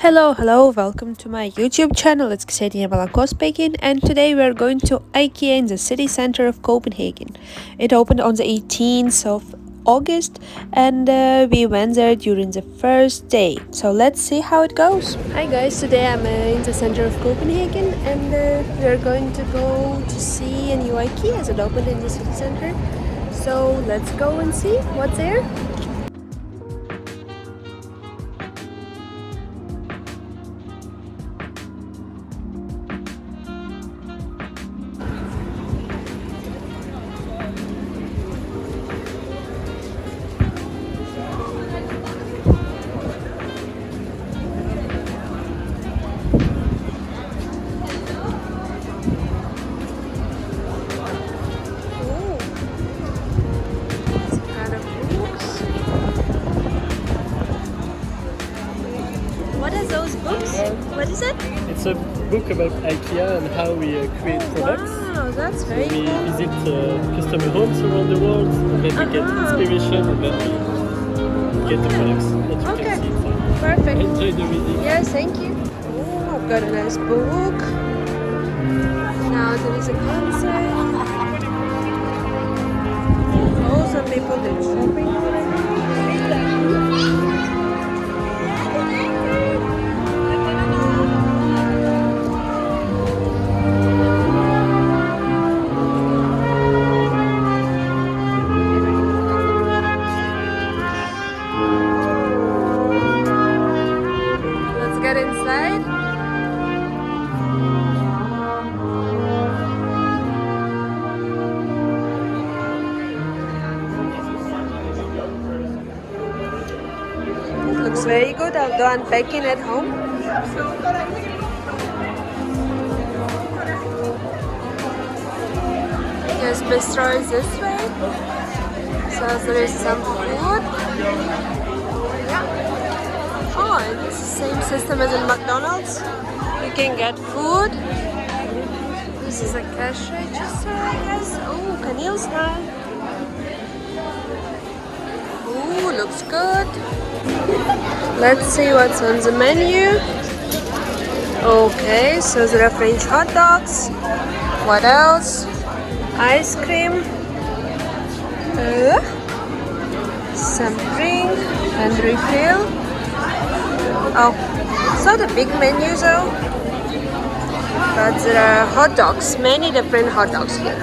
Hello, welcome to my YouTube channel. It's Kсения Молоко speaking, and today we are going to IKEA in the city center of Copenhagen. It opened on the 18th of August, and we went there during the first day. So let's see how it goes. Hi guys, today I'm in the center of Copenhagen, and we are going to go to see a new IKEA that opened in the city center. So let's go and see what's there. What is it? It's a book about IKEA and how we create products. Wow, that's very cool. We visit customer homes around the world, and then we get inspiration, and then we get the products that you can see inside. Perfect. Enjoy the reading. Yes, thank you. Oh, I've got a nice book. Now there is a concert. Oh, some people did shopping already. Inside. It looks very good. I'll do unpacking at home. Yes, Vesterbro is this way. So there is some food. Oh, it's the same system as in McDonald's. You can get food. This is a cash register, I guess. Oh, Canil style. Oh, looks good. Let's see what's on the menu. Okay, so there are French hot dogs. What else? Ice cream. Some drink and refill. Oh, it's not a big menu though, but there are hot dogs, many different hot dogs here.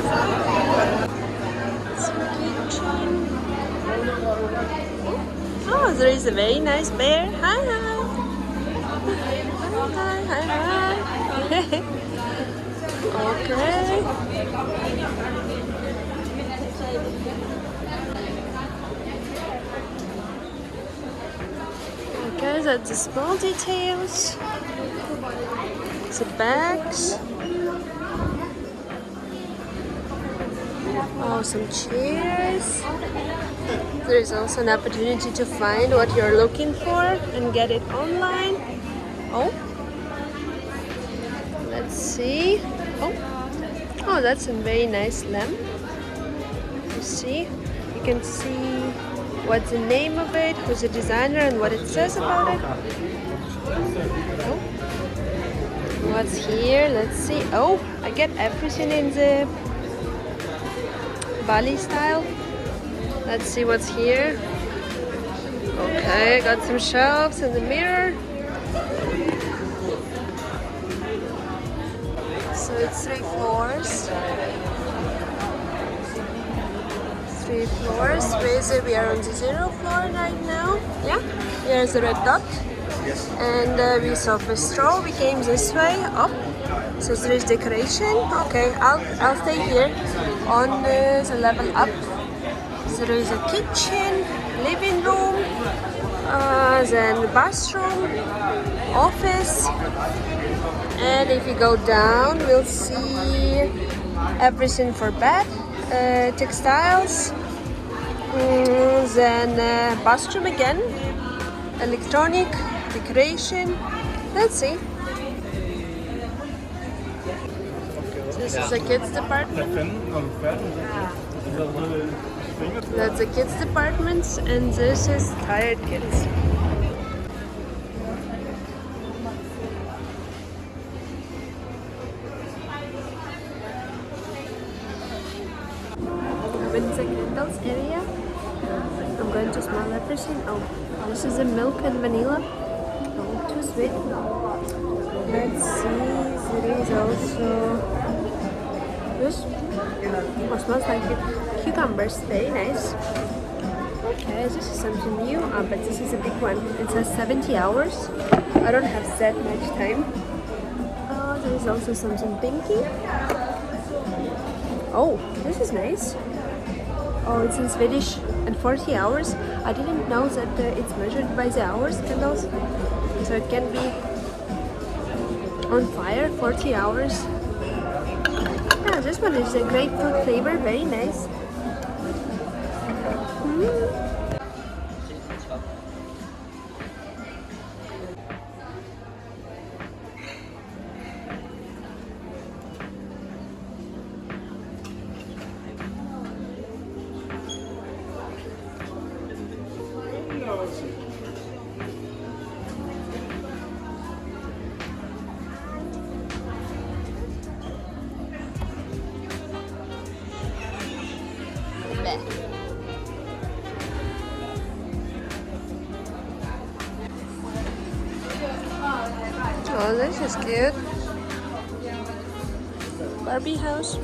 Some kitchen. Oh, there is a very nice bear. Hi, hi. Hi, hi, hi. Okay. Okay, that's the small details. The bags. Oh, some chairs. There is also an opportunity to find what you're looking for and get it online. Oh, let's see. Oh, that's a very nice lamp. You see, you can see what's the name of it, who's the designer, and what it says about it. Oh. What's here? Let's see. Oh, I get everything in the Bali style. Let's see what's here. Okay, I got some shelves and the mirror. So it's 3 floors. 3 floors. Basically, we are on the 0th floor right now. Yeah, here's the red dot. And we saw Vesterbro. We came this way up. So there is decoration. Okay, I'll stay here on the level up. So there is a kitchen, living room, then bathroom, office. And if you go down, we'll see everything for bed. Textiles, then bathroom again, electronic, decoration. Let's see. This is a kids department. That's the kids department, and this is tired kids. smells area. I'm going to smell everything. Oh, this is a milk and vanilla. Oh, too sweet. Let's see. There is also this. Oh, smells like cucumbers. Very nice. Okay, this is something new, but this is a big one. It says 70 hours. I don't have that much time. There is also something pinky. Oh, this is nice. Oh, it's in Swedish and 40 hours. I didn't know that it's measured by the hours candles. So it can be on fire 40 hours. Yeah, this one is a grapefruit flavor, very nice. Oh, this is cute. Barbie house.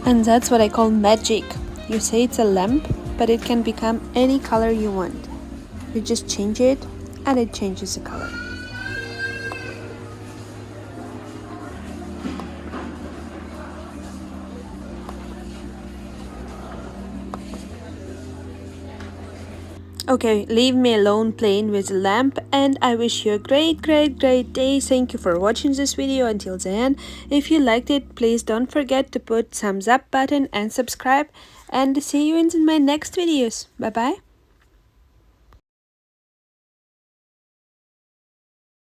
And that's what I call magic. You say it's a lamp, but it can become any color you want. You just change it and it changes the color. Okay, leave me alone playing with the lamp, and I wish you a great day. Thank you for watching this video until the end. If you liked it, please don't forget to put thumbs up button and subscribe, and see you in my next videos. Bye bye.